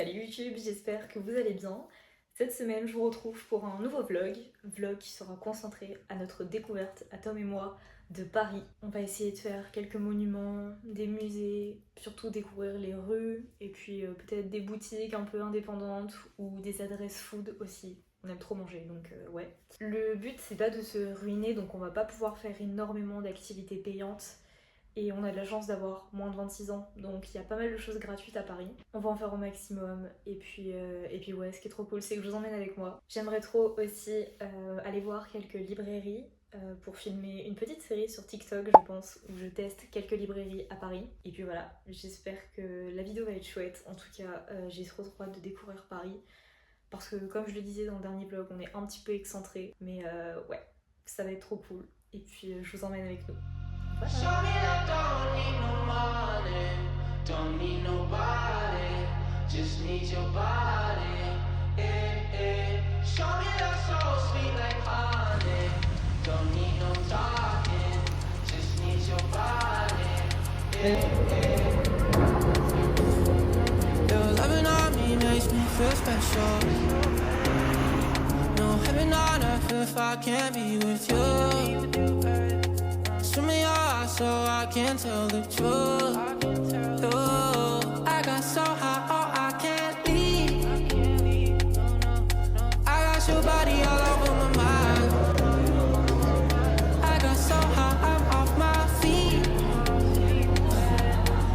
Salut YouTube, j'espère que vous allez bien. Cette semaine, je vous retrouve pour un nouveau vlog qui sera concentré à notre découverte, à Tom et moi, de Paris. On va essayer de faire quelques monuments, des musées, surtout découvrir les rues, et puis peut-être des boutiques un peu indépendantes ou des adresses food aussi. On aime trop manger, donc ouais. Le but, c'est pas de se ruiner, donc on va pas pouvoir faire énormément d'activités payantes. Et on a de la chance d'avoir moins de 26 ans, donc il y a pas mal de choses gratuites à Paris. On va en faire au maximum, et puis ouais, ce qui est trop cool, c'est que je vous emmène avec moi. J'aimerais trop aussi aller voir quelques librairies pour filmer une petite série sur TikTok, je pense, où je teste quelques librairies à Paris. Et puis voilà, j'espère que la vidéo va être chouette. En tout cas, j'ai trop hâte de découvrir Paris, parce que comme je le disais dans le dernier vlog, on est un petit peu excentré, mais ouais, ça va être trop cool. Et puis je vous emmène avec nous. Show me that don't need no money, don't need nobody, just need your body. Show me that so sweet like honey, don't need no talking, just need your body. Your loving on me makes me feel special. No heaven on earth if I can't be with you. Swim in your eyes so I can tell the truth. I got so high, oh, I can't leave. I got your body all over my mind. I got so high, I'm off my feet.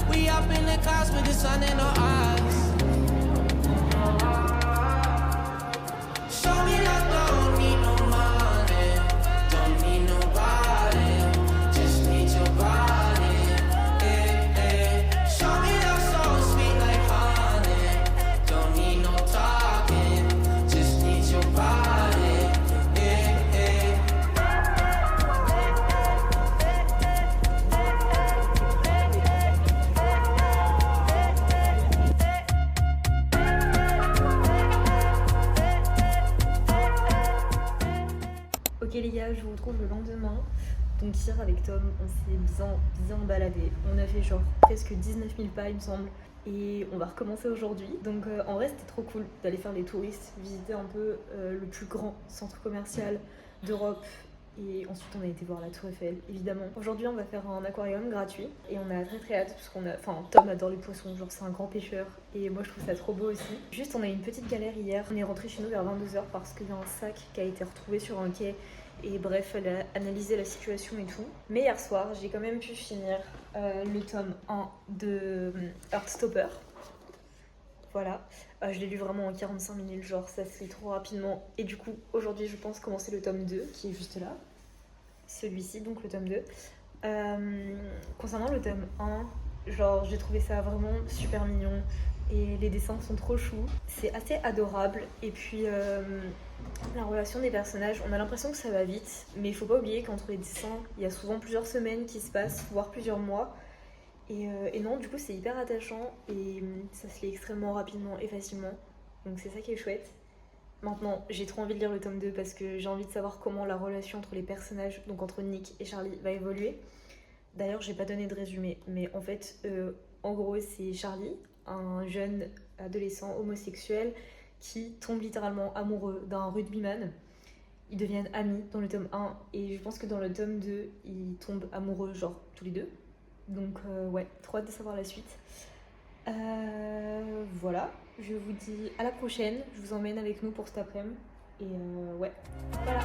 We up in the clouds with the sun in our eyes. Show me that don't need no money, don't need nobody. Ok les gars, je vous retrouve le lendemain. Donc hier avec Tom, on s'est bien baladé. On a fait genre presque 19 000 pas il me semble. Et on va recommencer aujourd'hui. Donc en vrai c'était trop cool d'aller faire les touristes, visiter un peu le plus grand centre commercial d'Europe. Et ensuite on a été voir la Tour Eiffel, évidemment. Aujourd'hui on va faire un aquarium gratuit. Et on a très hâte parce qu'on a... Enfin Tom adore les poissons, genre c'est un grand pêcheur. Et moi je trouve ça trop beau aussi. Juste on a eu une petite galère hier. On est rentré chez nous vers 22h parce qu'il y a un sac qui a été retrouvé sur un quai. Et bref, elle a analysé la situation et tout. Mais hier soir, j'ai quand même pu finir le tome 1 de Heartstopper. Voilà. Je l'ai lu vraiment en 45 minutes, genre ça se lit trop rapidement. Et du coup, aujourd'hui, je pense commencer le tome 2, qui est juste là. Celui-ci, donc le tome 2. Concernant le tome 1, genre j'ai trouvé ça vraiment super mignon. Et les dessins sont trop choux. C'est assez adorable. Et puis... la relation des personnages, on a l'impression que ça va vite, mais il faut pas oublier qu'entre les dessins, il y a souvent plusieurs semaines qui se passent, voire plusieurs mois. Et non, du coup, c'est hyper attachant et ça se lit extrêmement rapidement et facilement. Donc c'est ça qui est chouette. Maintenant, j'ai trop envie de lire le tome 2 parce que j'ai envie de savoir comment la relation entre les personnages, donc entre Nick et Charlie, va évoluer. D'ailleurs, j'ai pas donné de résumé, mais en fait, en gros, c'est Charlie, un jeune adolescent homosexuel qui tombe littéralement amoureux d'un rugbyman. Ils deviennent amis dans le tome 1 et je pense que dans le tome 2, ils tombent amoureux genre tous les deux. Donc ouais, trop hâte de savoir la suite. Voilà, je vous dis à la prochaine. Je vous emmène avec nous pour cet après-midi. Et ouais, voilà.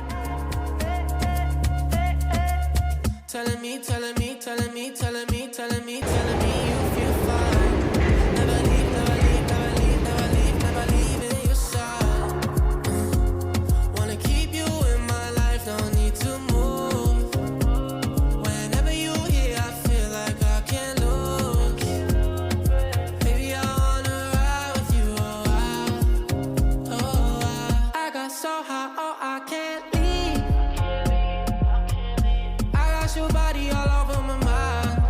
Telling me, telling me, telling me, telling me, telling me, telling me you feel fine. Never leave, never leave, never leave, never leave, never leave in your side. Wanna keep you in my life, no need to move. Whenever you here, I feel like I can't lose. Baby, I wanna ride with you, I got so high, oh, I can't leave. I got your body all over my mind.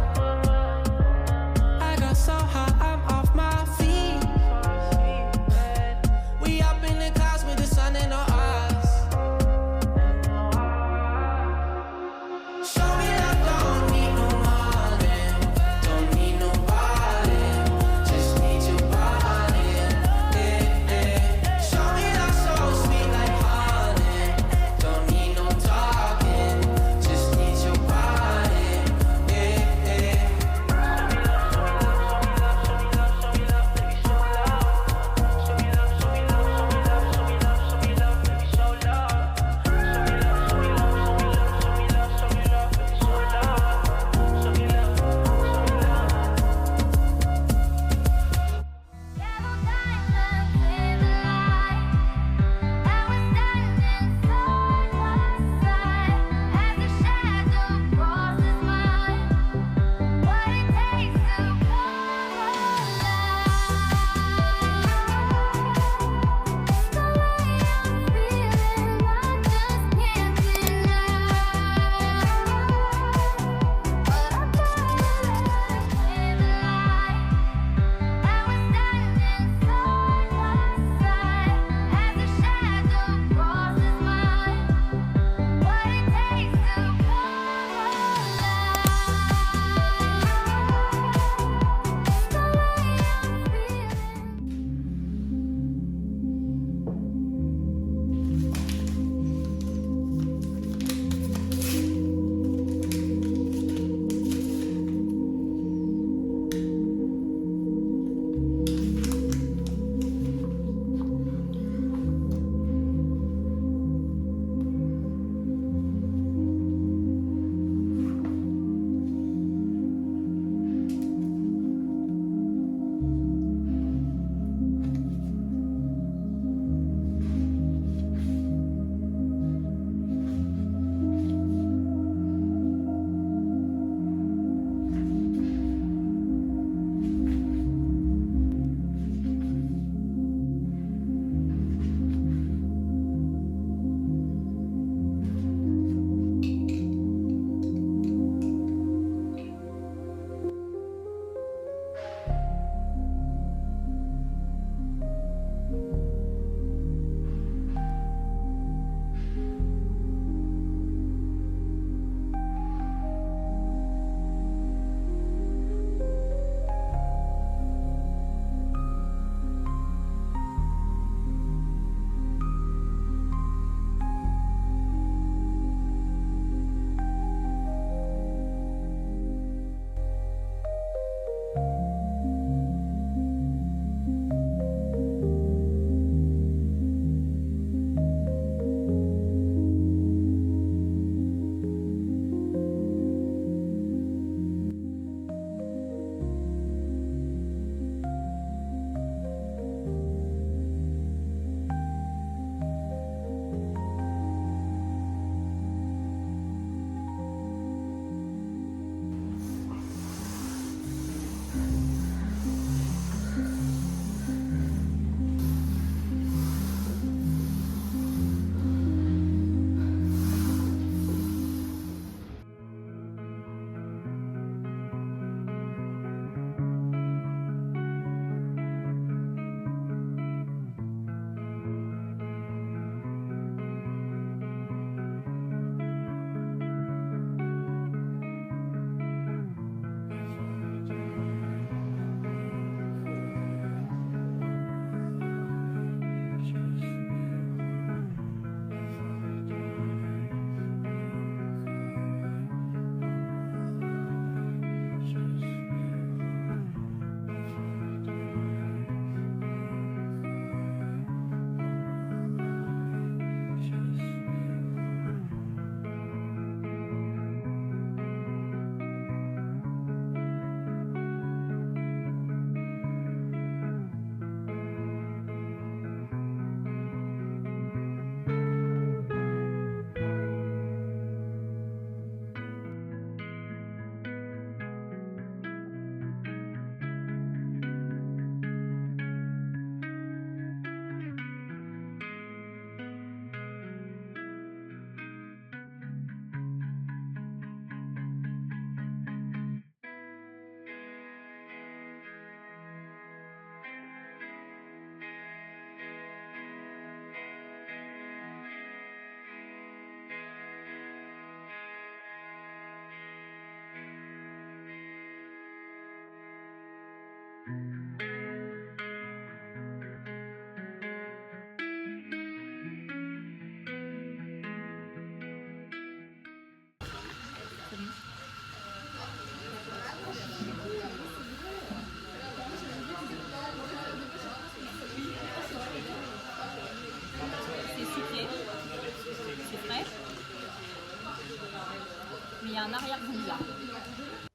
un arrière-goût bizarre.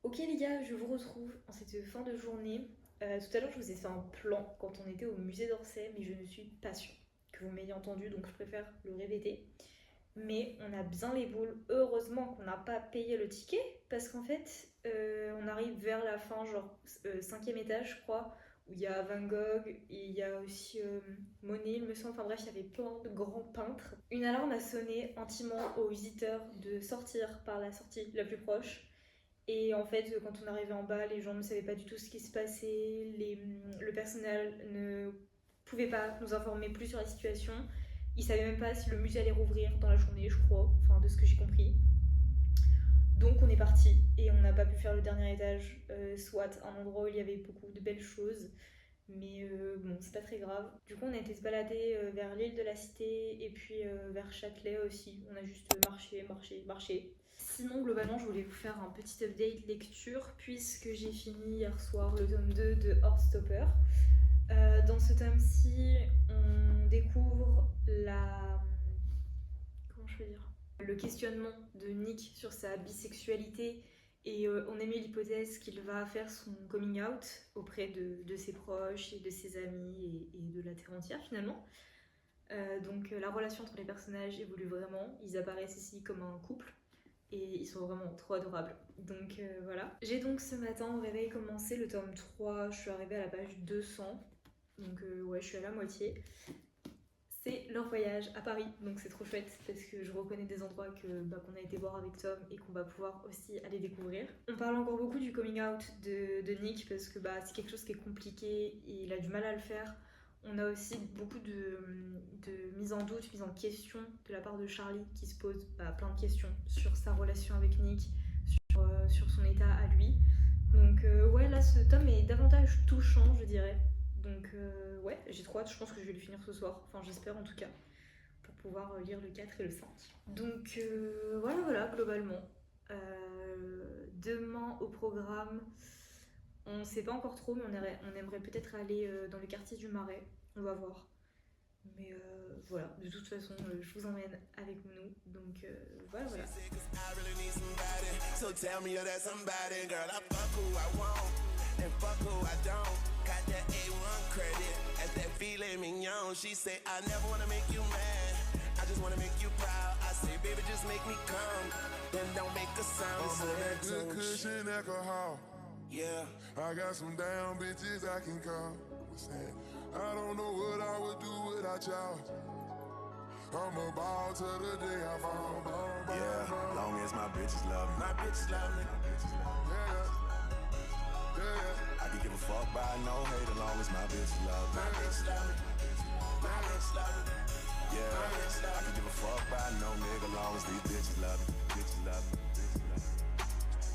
Ok les gars, je vous retrouve en cette fin de journée. Tout à l'heure, je vous ai fait un plan quand on était au musée d'Orsay, mais je ne suis pas sûre que vous m'ayez entendu, donc je préfère le répéter. Mais on a bien les boules. Heureusement qu'on n'a pas payé le ticket, parce qu'en fait, on arrive vers la fin, genre 5e étage, je crois, où il y a Van Gogh, et il y a aussi Monet, il me semble. Enfin bref, il y avait plein de grands peintres. Une alarme a sonné, intimant aux visiteurs de sortir par la sortie la plus proche. Et en fait, quand on arrivait en bas, les gens ne savaient pas du tout ce qui se passait, le personnel ne pouvait pas nous informer plus sur la situation. Ils ne savaient même pas si le musée allait rouvrir dans la journée, je crois, enfin de ce que j'ai compris. Donc on est parti et on n'a pas pu faire le dernier étage, soit un endroit où il y avait beaucoup de belles choses, mais bon, c'est pas très grave. Du coup, on a été se balader vers l'île de la Cité et puis vers Châtelet aussi. On a juste marché. Sinon, globalement, je voulais vous faire un petit update lecture puisque j'ai fini hier soir le tome 2 de Heartstopper. Dans ce tome-ci, on découvre comment je peux dire, le questionnement de Nick sur sa bisexualité et on a mis l'hypothèse qu'il va faire son coming out auprès de ses proches et de ses amis et de la terre entière finalement. Donc la relation entre les personnages évolue vraiment, ils apparaissent ici comme un couple. Et ils sont vraiment trop adorables. Donc voilà. J'ai donc ce matin au réveil commencé le tome 3. Je suis arrivée à la page 200. Donc ouais, je suis à la moitié. C'est leur voyage à Paris. Donc c'est trop chouette parce que je reconnais des endroits qu'on a été voir avec Tom et qu'on va pouvoir aussi aller découvrir. On parle encore beaucoup du coming out de Nick parce que c'est quelque chose qui est compliqué et il a du mal à le faire. On a aussi beaucoup de mise en doute, mise en question de la part de Charlie qui se pose plein de questions sur sa relation avec Nick, sur son état à lui. Donc ouais, là ce tome est davantage touchant, je dirais. Donc ouais, j'ai trop hâte, je pense que je vais le finir ce soir, enfin j'espère en tout cas, pour pouvoir lire le 4 et le 5. Donc voilà, globalement. Demain au programme... On ne sait pas encore trop, mais on aimerait peut-être aller dans le quartier du Marais. On va voir. Mais voilà, de toute façon, je vous emmène avec nous. Donc voilà. So tell me that somebody, girl, I fuck who I want and fuck who I don't. Got that A1 credit and that filet mignon. She say I never wanna make you mad, I just wanna make you proud. I say baby just make me come, then don't make a sound. I'm on that good cushion alcohol. Yeah, I got some damn bitches I can call. I don't know what I would do without y'all. I'm a ball till the day I fall. yeah, long as my bitches love me. My bitches love me. Yeah. I can give a fuck by no hate as long as my bitches love me. My bitches love me. My bitches love me. Yeah, I can give a fuck by no nigga long as these bitches love me. Bitches love me.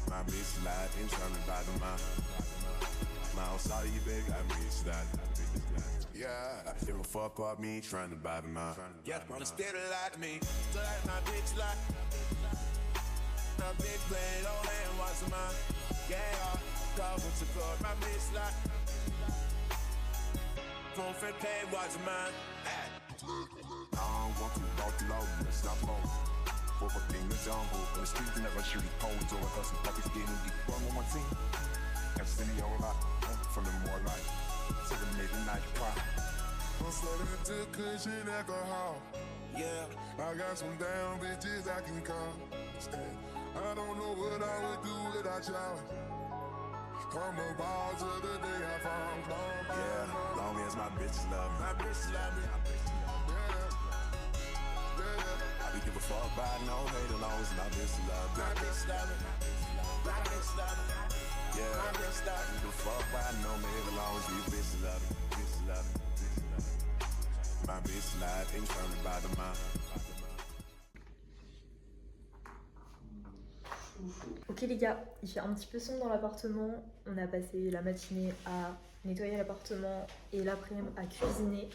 My bitch slide in trying to buy the mine. My own sorry, baby, I'm rich slide. Yeah, give a fuck about me trying to buy the mine. Yeah, wanna spit a lot to me. So like my bitch slide. My bitch play low and watch the mine. Yeah, call with support my bitch slide. Phone for pay, watch the mine. I don't want to walk low, let's not fall. For a thing the jungle, in the streets never shoot holes or hustle puppies getting deep. Run on my team, and send me all out from the more life to the midnight cry. I'm sliding into cushion alcohol. Yeah, I got some damn bitches I can call. I don't know what I would do without y'all. I'm a ball till the day I fall. yeah, long as my bitches love me. My bitches love me. I give a fuck by no hate as long as my bitch love me. My bitch love me. My bitch love me. Yeah, my bitch love me. I give a fuck by no nigga as long as these bitches love me. Bitches love me. My bitch slide ain't trying to buy the mine. Ok les gars, il fait un petit peu sombre dans l'appartement. On a passé la matinée à nettoyer l'appartement et l'après-midi à cuisiner.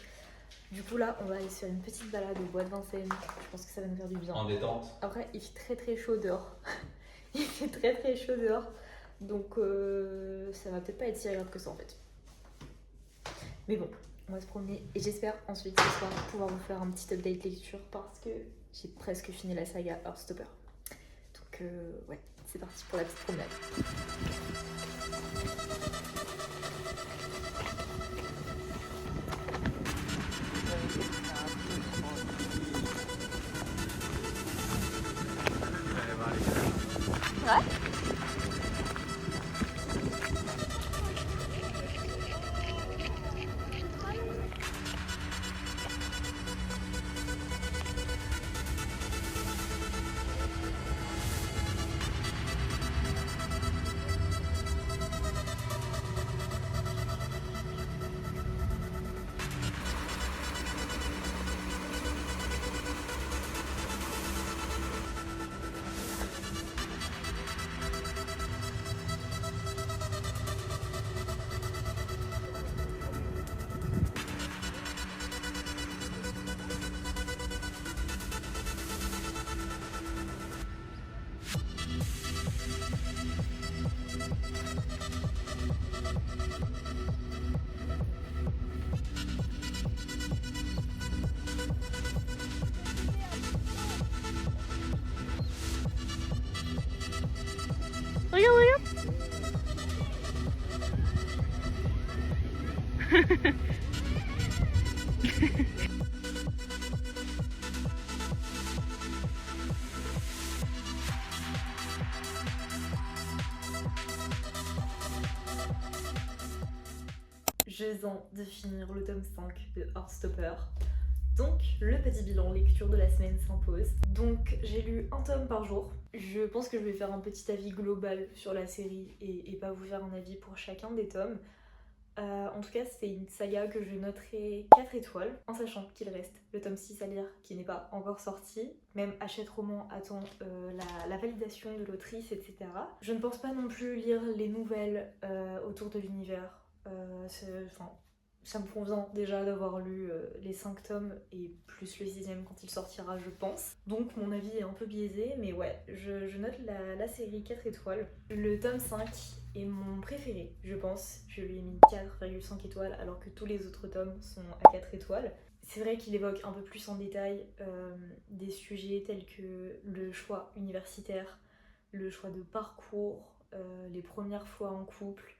Du coup là, on va aller se faire une petite balade au bois de Vincennes. Je pense que ça va nous faire du bien. En détente. Après, il fait très chaud dehors. Il fait très chaud dehors. Donc ça va peut-être pas être si agréable que ça en fait. Mais bon, on va se promener. Et j'espère ensuite ce soir pouvoir vous faire un petit update lecture parce que j'ai presque fini la saga Heartstopper. Donc Donc ouais, c'est parti pour la petite promenade. Ouais. Regarde, regarde. Je viens de finir le tome 5 de Heartstopper. Donc le petit bilan lecture de la semaine s'impose. Donc j'ai lu un tome par jour. Je pense que je vais faire un petit avis global sur la série et pas vous faire un avis pour chacun des tomes. En tout cas c'est une saga que je noterai 4 étoiles, en sachant qu'il reste le tome 6 à lire qui n'est pas encore sorti. Même Hachette Roman attend la validation de l'autrice, etc. Je ne pense pas non plus lire les nouvelles autour de l'univers. Ça me convient déjà d'avoir lu les 5 tomes et plus le 6ème quand il sortira, je pense. Donc mon avis est un peu biaisé, mais ouais, je note la série 4 étoiles. Le tome 5 est mon préféré, je pense. Je lui ai mis 4,5 étoiles alors que tous les autres tomes sont à 4 étoiles. C'est vrai qu'il évoque un peu plus en détail des sujets tels que le choix universitaire, le choix de parcours, les premières fois en couple,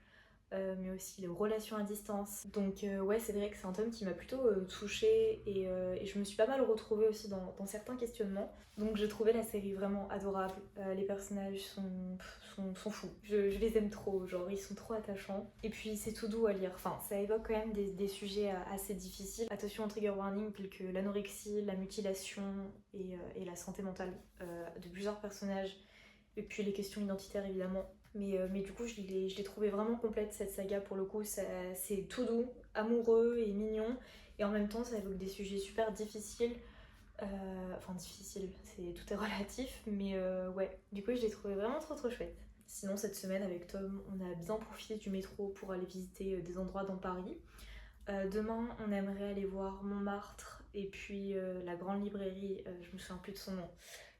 mais aussi les relations à distance. Donc ouais, c'est vrai que c'est un tome qui m'a plutôt touchée et je me suis pas mal retrouvée aussi dans certains questionnements. Donc j'ai trouvé la série vraiment adorable. Les personnages sont fous. Je les aime trop, genre ils sont trop attachants. Et puis c'est tout doux à lire. Enfin, ça évoque quand même des sujets assez difficiles. Attention au trigger warning tels que l'anorexie, la mutilation et la santé mentale de plusieurs personnages. Et puis les questions identitaires évidemment. Mais du coup je l'ai trouvé vraiment complète cette saga pour le coup. C'est tout doux, amoureux et mignon. Et en même temps ça évoque des sujets super difficiles. Enfin difficiles, tout est relatif. Mais ouais, du coup je l'ai trouvé vraiment trop chouette. Sinon cette semaine avec Tom on a bien profité du métro pour aller visiter des endroits dans Paris. Demain on aimerait aller voir Montmartre et puis la grande librairie, je me souviens plus de son nom,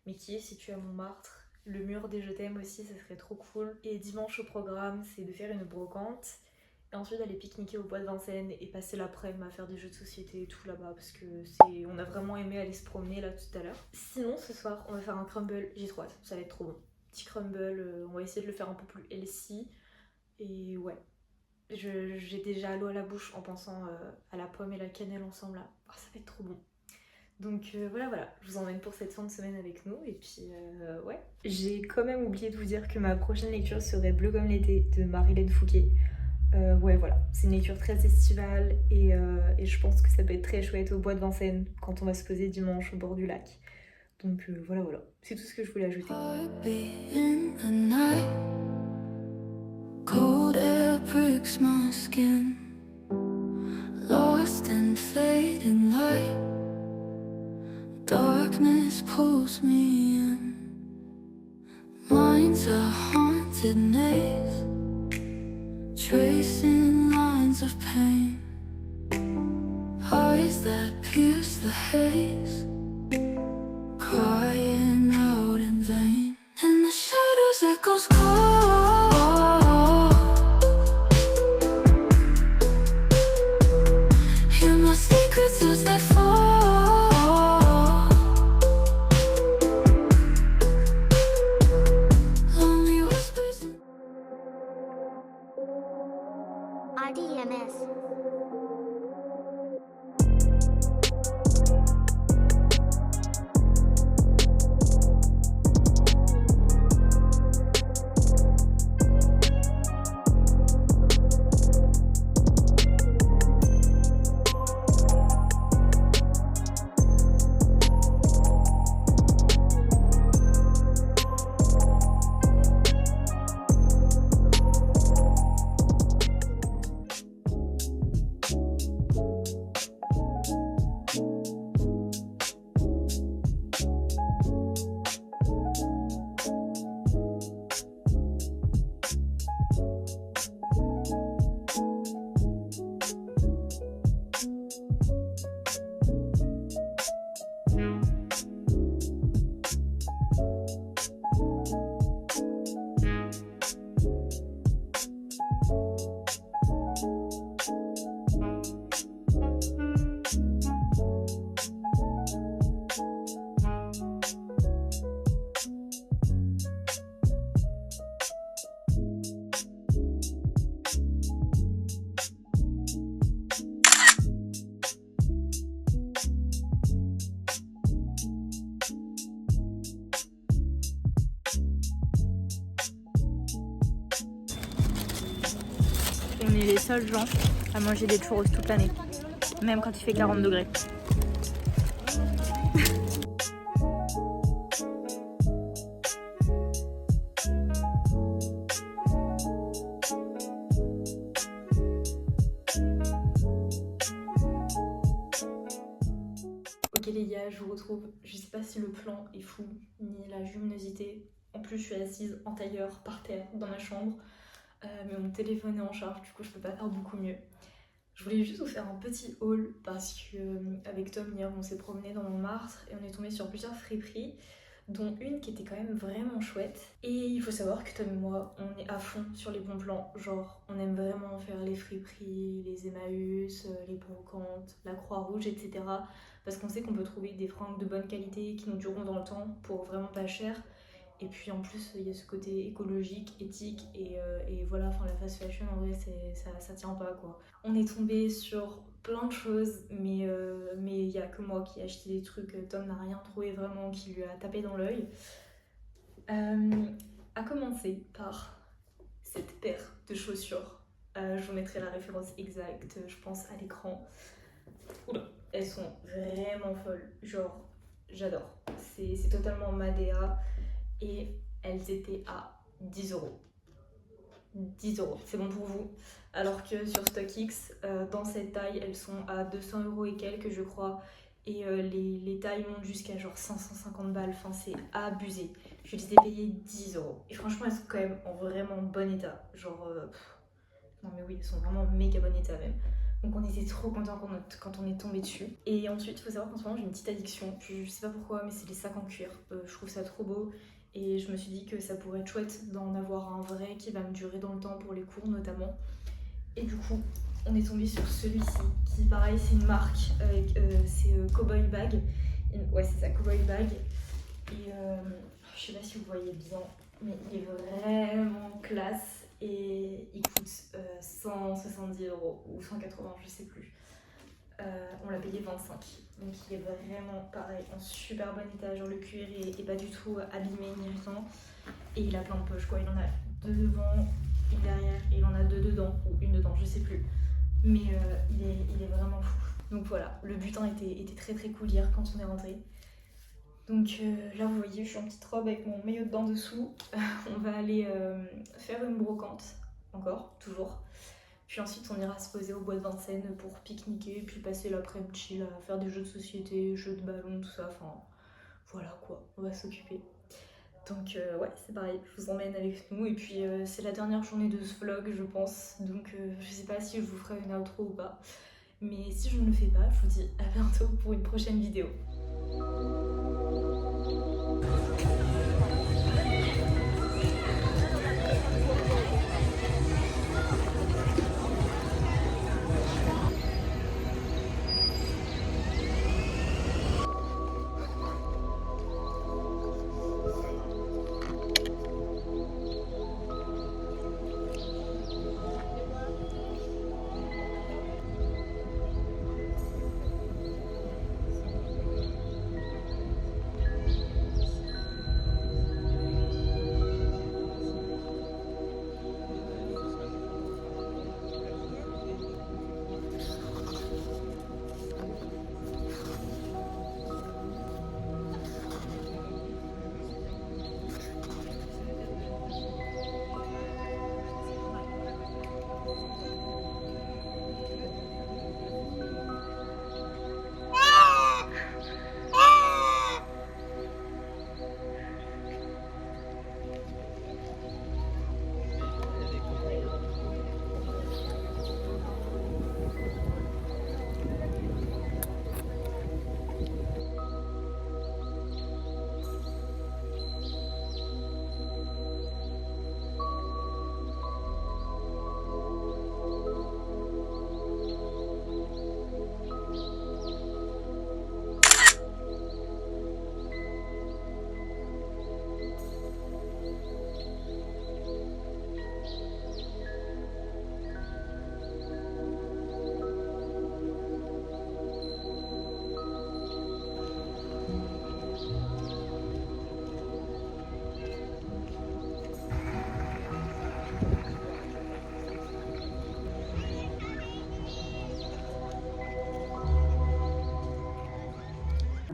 mais qui est située à Montmartre. Le mur des je t'aime aussi, ça serait trop cool. Et dimanche au programme, c'est de faire une brocante. Et ensuite d'aller pique-niquer au bois de Vincennes et passer l'après-midi à faire des jeux de société et tout là-bas. Parce que on a vraiment aimé aller se promener là tout à l'heure. Sinon ce soir, on va faire un crumble, j'ai trop hâte, ça va être trop bon. Petit crumble, on va essayer de le faire un peu plus healthy. Et ouais, j'ai déjà l'eau à la bouche en pensant à la pomme et la cannelle ensemble là. Oh, ça va être trop bon. Donc voilà, je vous emmène pour cette fin de semaine avec nous et puis ouais. J'ai quand même oublié de vous dire que ma prochaine lecture serait Bleu comme l'été de Marie-Laine Fouquet. Ouais voilà, c'est une lecture très estivale et je pense que ça peut être très chouette au bois de Vincennes quand on va se poser dimanche au bord du lac. Donc voilà, c'est tout ce que je voulais ajouter. Cold air breaks my skin, lost in fading light. Darkness pulls me in. Mind's a haunted maze, tracing lines of pain. Eyes that pierce the haze, crying out in vain. In the shadows echoes call. Hear my secrets as they fall. on est les seuls gens à manger des churros toute l'année, même quand il fait 40 degrés. Ok les gars, je vous retrouve. Je sais pas si le plan est fou, ni la luminosité. En plus, je suis assise en tailleur par terre dans ma chambre. Mais mon téléphone est en charge, du coup je peux pas faire beaucoup mieux. Je voulais juste vous faire un petit haul parce que avec Tom hier on s'est promené dans Montmartre et on est tombé sur plusieurs friperies, dont une qui était quand même vraiment chouette. Et il faut savoir que Tom et moi on est à fond sur les bons plans, genre on aime vraiment faire les friperies, les Emmaüs, les brocantes, la Croix-Rouge, etc. Parce qu'on sait qu'on peut trouver des fringues de bonne qualité qui nous dureront dans le temps pour vraiment pas cher. Et puis en plus il y a ce côté écologique, éthique et voilà, enfin la fast fashion en vrai ça tient pas quoi. On est tombé sur plein de choses mais il y a que moi qui ai acheté des trucs, Tom n'a rien trouvé vraiment qui lui a tapé dans l'œil. À commencer par cette paire de chaussures, je vous mettrai la référence exacte je pense à l'écran. Oula, elles sont vraiment folles, genre j'adore, c'est totalement Madea. Et elles étaient à 10 €. 10 €, c'est bon pour vous. Alors que sur StockX, dans cette taille, elles sont à 200 € et quelques, je crois. Et les tailles montent jusqu'à genre 550 balles. Enfin, c'est abusé. Je les ai payées 10 €. Et franchement, elles sont quand même en vraiment bon état. Genre, non mais oui, elles sont vraiment en méga bon état même. Donc on était trop contents quand on est tombé dessus. Et ensuite, il faut savoir qu'en ce moment, j'ai une petite addiction. Je sais pas pourquoi, mais c'est les sacs en cuir. Je trouve ça trop beau. Et je me suis dit que ça pourrait être chouette d'en avoir un vrai qui va me durer dans le temps pour les cours notamment. Et du coup, on est tombé sur celui-ci, qui pareil, c'est une marque, c'est Cowboy Bag. Ouais, c'est ça, Cowboy Bag. Et je sais pas si vous voyez bien, mais il est vraiment classe. Et il coûte 170 € ou 180, je sais plus. On l'a payé 25, donc il est vraiment pareil en super bon état, genre le cuir est pas du tout abîmé ni rien. Et il a plein de poches quoi, il en a deux devant, une derrière et il en a deux dedans ou une dedans, je sais plus. Mais il est vraiment fou. Donc voilà, le butin était très très cool hier quand on est rentré. Donc là vous voyez, je suis en petite robe avec mon maillot de bain dessous. On va aller faire une brocante, encore, toujours. Puis ensuite on ira se poser au bois de Vincennes pour pique-niquer, puis passer l'après-midi chill à faire des jeux de société, jeux de ballon, tout ça, enfin voilà quoi, on va s'occuper. Donc ouais, c'est pareil, je vous emmène avec nous et puis c'est la dernière journée de ce vlog je pense, donc je sais pas si je vous ferai une outro ou pas, mais si je ne le fais pas, je vous dis à bientôt pour une prochaine vidéo.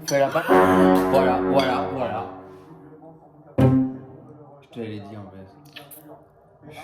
Fais la patte. Voilà, voilà, voilà. Je te l'ai dit en fait.